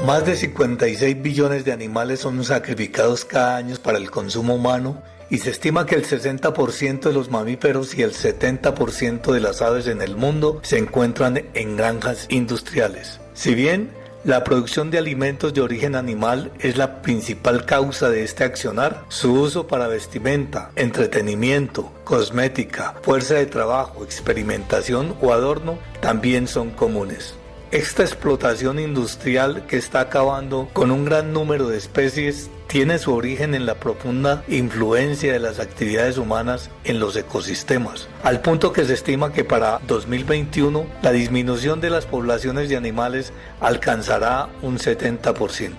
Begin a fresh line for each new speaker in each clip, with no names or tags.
Más de 56 billones de animales son sacrificados cada año para el consumo humano y se estima que el 60% de los mamíferos y el 70% de las aves en el mundo se encuentran en granjas industriales. Si bien la producción de alimentos de origen animal es la principal causa de este accionar, su uso para vestimenta, entretenimiento, cosmética, fuerza de trabajo, experimentación o adorno también son comunes. Esta explotación industrial que está acabando con un gran número de especies tiene su origen en la profunda influencia de las actividades humanas en los ecosistemas, al punto que se estima que para 2021 la disminución de las poblaciones de animales alcanzará un 70%.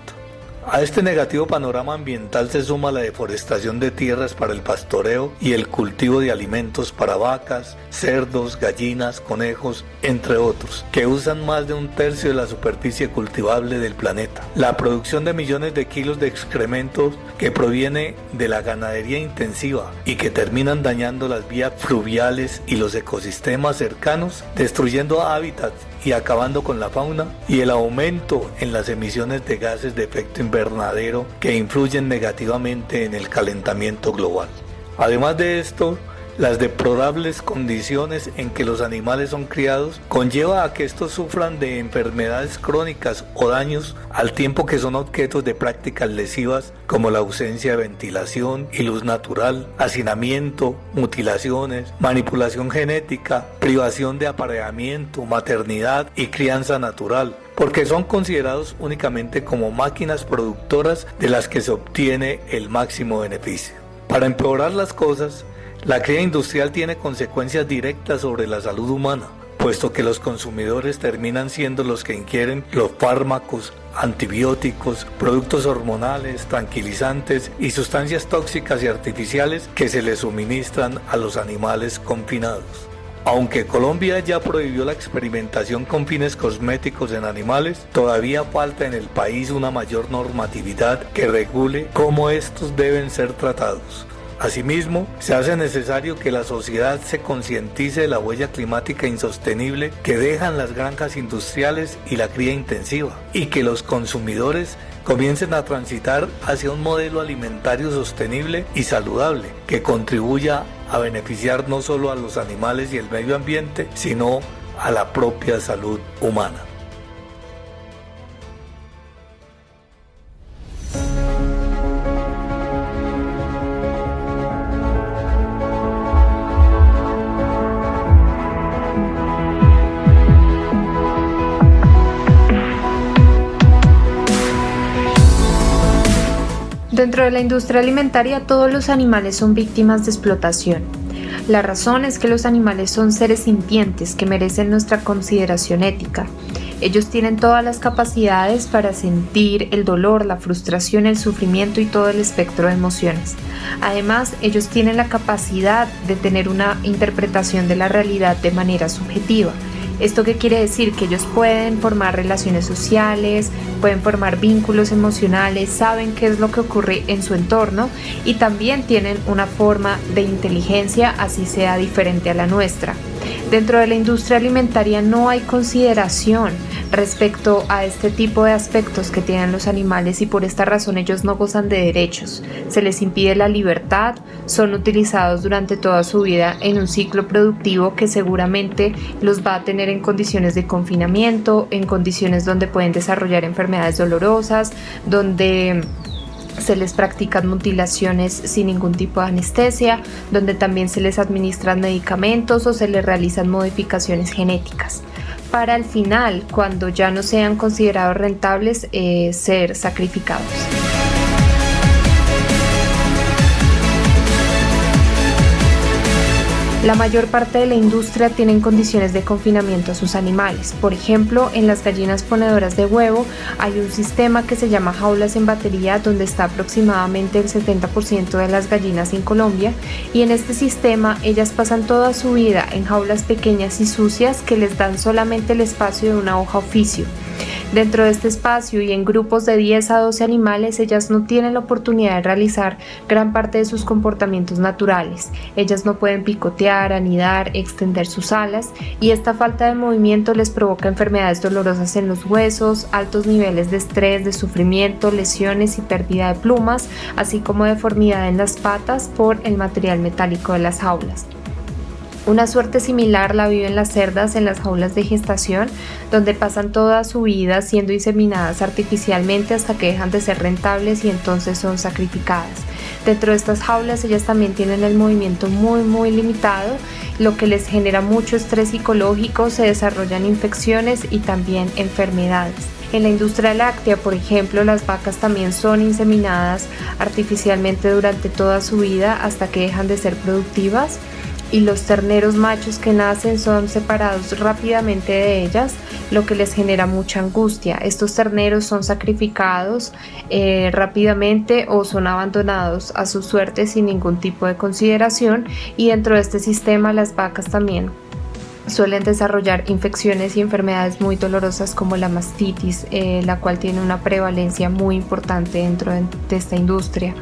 A este negativo panorama ambiental se suma la deforestación de tierras para el pastoreo y el cultivo de alimentos para vacas, cerdos, gallinas, conejos, entre otros, que usan más de un tercio de la superficie cultivable del planeta. La producción de millones de kilos de excrementos que proviene de la ganadería intensiva y que terminan dañando las vías fluviales y los ecosistemas cercanos, destruyendo hábitats y acabando con la fauna, y el aumento en las emisiones de gases de efecto invernadero que influyen negativamente en el calentamiento global. Además de esto, las deplorables condiciones en que los animales son criados conlleva a que estos sufran de enfermedades crónicas o daños al tiempo que son objetos de prácticas lesivas como la ausencia de ventilación y luz natural, hacinamiento, mutilaciones, manipulación genética, privación de apareamiento, maternidad y crianza natural, porque son considerados únicamente como máquinas productoras de las que se obtiene el máximo beneficio. Para empeorar las cosas, la cría industrial tiene consecuencias directas sobre la salud humana, puesto que los consumidores terminan siendo los que ingieren los fármacos, antibióticos, productos hormonales, tranquilizantes y sustancias tóxicas y artificiales que se les suministran a los animales confinados. Aunque Colombia ya prohibió la experimentación con fines cosméticos en animales, todavía falta en el país una mayor normatividad que regule cómo estos deben ser tratados. Asimismo, se hace necesario que la sociedad se concientice de la huella climática insostenible que dejan las granjas industriales y la cría intensiva, y que los consumidores comiencen a transitar hacia un modelo alimentario sostenible y saludable que contribuya a beneficiar no solo a los animales y el medio ambiente, sino a la propia salud humana.
Dentro de la industria alimentaria, todos los animales son víctimas de explotación. La razón es que los animales son seres sintientes que merecen nuestra consideración ética. Ellos tienen todas las capacidades para sentir el dolor, la frustración, el sufrimiento y todo el espectro de emociones. Además, ellos tienen la capacidad de tener una interpretación de la realidad de manera subjetiva. ¿Esto qué quiere decir? Que ellos pueden formar relaciones sociales, pueden formar vínculos emocionales, saben qué es lo que ocurre en su entorno y también tienen una forma de inteligencia, así sea diferente a la nuestra. Dentro de la industria alimentaria no hay consideración respecto a este tipo de aspectos que tienen los animales y por esta razón ellos no gozan de derechos. Se les impide la libertad, son utilizados durante toda su vida en un ciclo productivo que seguramente los va a tener en condiciones de confinamiento, en condiciones donde pueden desarrollar enfermedades dolorosas, donde se les practican mutilaciones sin ningún tipo de anestesia, donde también se les administran medicamentos o se les realizan modificaciones genéticas, para al final, cuando ya no sean considerados rentables, ser sacrificados. La mayor parte de la industria tiene en condiciones de confinamiento a sus animales. Por ejemplo, en las gallinas ponedoras de huevo hay un sistema que se llama jaulas en batería, donde está aproximadamente el 70% de las gallinas en Colombia, y en este sistema ellas pasan toda su vida en jaulas pequeñas y sucias que les dan solamente el espacio de una hoja oficio. Dentro de este espacio y en grupos de 10 a 12 animales, ellas no tienen la oportunidad de realizar gran parte de sus comportamientos naturales. Ellas no pueden picotear, anidar, extender sus alas, y esta falta de movimiento les provoca enfermedades dolorosas en los huesos, altos niveles de estrés, de sufrimiento, lesiones y pérdida de plumas, así como deformidad en las patas por el material metálico de las jaulas. Una suerte similar la viven las cerdas en las jaulas de gestación, donde pasan toda su vida siendo inseminadas artificialmente hasta que dejan de ser rentables y entonces son sacrificadas. Dentro de estas jaulas ellas también tienen el movimiento muy limitado, lo que les genera mucho estrés psicológico, se desarrollan infecciones y también enfermedades. En la industria láctea, por ejemplo, las vacas también son inseminadas artificialmente durante toda su vida hasta que dejan de ser productivas, y los terneros machos que nacen son separados rápidamente de ellas, lo que les genera mucha angustia. Estos terneros son sacrificados rápidamente o son abandonados a su suerte sin ningún tipo de consideración, y dentro de este sistema las vacas también suelen desarrollar infecciones y enfermedades muy dolorosas como la mastitis, la cual tiene una prevalencia muy importante dentro de esta industria.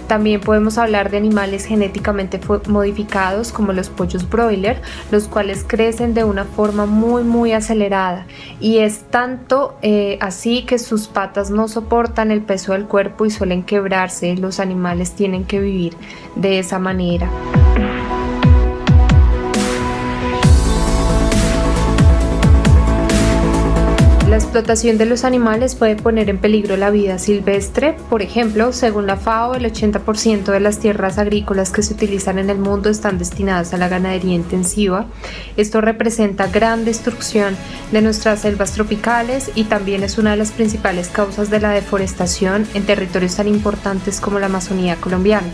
También podemos hablar de animales genéticamente modificados como los pollos broiler, los cuales crecen de una forma muy acelerada, y es tanto así que sus patas no soportan el peso del cuerpo y suelen quebrarse. Los animales tienen que vivir de esa manera. La explotación de los animales puede poner en peligro la vida silvestre. Por ejemplo, según la FAO, el 80% de las tierras agrícolas que se utilizan en el mundo están destinadas a la ganadería intensiva. Esto representa gran destrucción de nuestras selvas tropicales y también es una de las principales causas de la deforestación en territorios tan importantes como la Amazonía colombiana.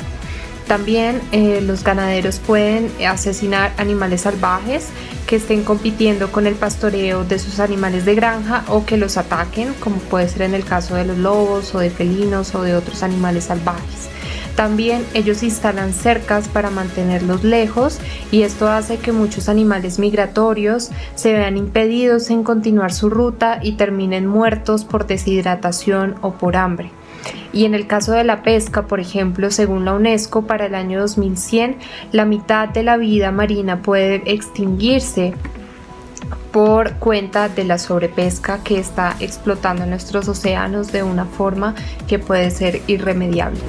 También los ganaderos pueden asesinar animales salvajes que estén compitiendo con el pastoreo de sus animales de granja o que los ataquen, como puede ser en el caso de los lobos o de felinos o de otros animales salvajes. También ellos instalan cercas para mantenerlos lejos, y esto hace que muchos animales migratorios se vean impedidos en continuar su ruta y terminen muertos por deshidratación o por hambre. Y en el caso de la pesca, por ejemplo, según la UNESCO, para el año 2100, la mitad de la vida marina puede extinguirse por cuenta de la sobrepesca que está explotando en nuestros océanos de una forma que puede ser irremediable.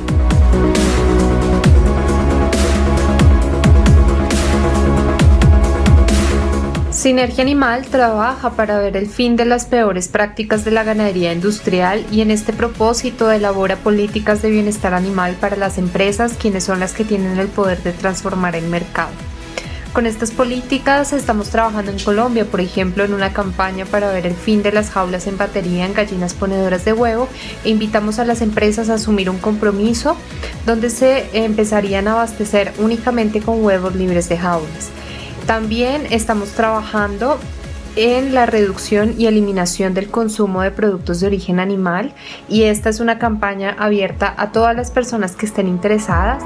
Sinergia Animal trabaja para ver el fin de las peores prácticas de la ganadería industrial, y en este propósito elabora políticas de bienestar animal para las empresas, quienes son las que tienen el poder de transformar el mercado. Con estas políticas estamos trabajando en Colombia, por ejemplo, en una campaña para ver el fin de las jaulas en batería en gallinas ponedoras de huevo, e invitamos a las empresas a asumir un compromiso donde se empezarían a abastecer únicamente con huevos libres de jaulas. También estamos trabajando en la reducción y eliminación del consumo de productos de origen animal, y esta es una campaña abierta a todas las personas que estén interesadas.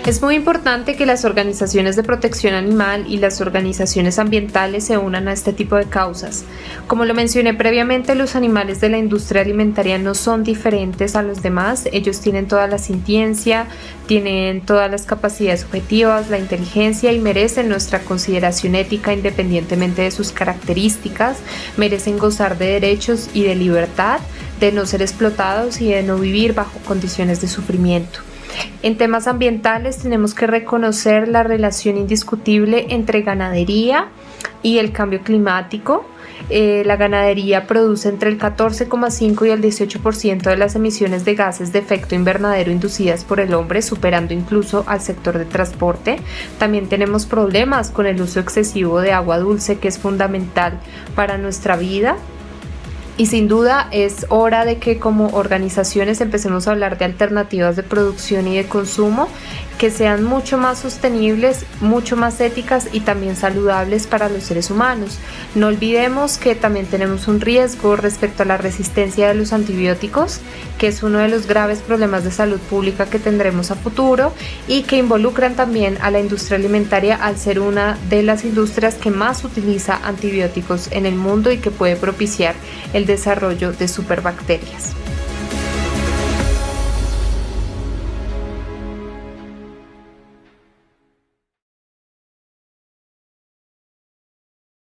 Es muy importante que las organizaciones de protección animal y las organizaciones ambientales se unan a este tipo de causas. Como lo mencioné previamente, los animales de la industria alimentaria no son diferentes a los demás. Ellos tienen toda la sintiencia, tienen todas las capacidades objetivas, la inteligencia, y merecen nuestra consideración ética independientemente de sus características. Merecen gozar de derechos y de libertad, de no ser explotados y de no vivir bajo condiciones de sufrimiento. En temas ambientales tenemos que reconocer la relación indiscutible entre ganadería y el cambio climático. La ganadería produce entre el 14,5 y el 18% de las emisiones de gases de efecto invernadero inducidas por el hombre, superando incluso al sector de transporte. También tenemos problemas con el uso excesivo de agua dulce, que es fundamental para nuestra vida. Y sin duda es hora de que como organizaciones empecemos a hablar de alternativas de producción y de consumo que sean mucho más sostenibles, mucho más éticas y también saludables para los seres humanos. No olvidemos que también tenemos un riesgo respecto a la resistencia de los antibióticos, que es uno de los graves problemas de salud pública que tendremos a futuro y que involucran también a la industria alimentaria al ser una de las industrias que más utiliza antibióticos en el mundo y que puede propiciar el desarrollo de superbacterias.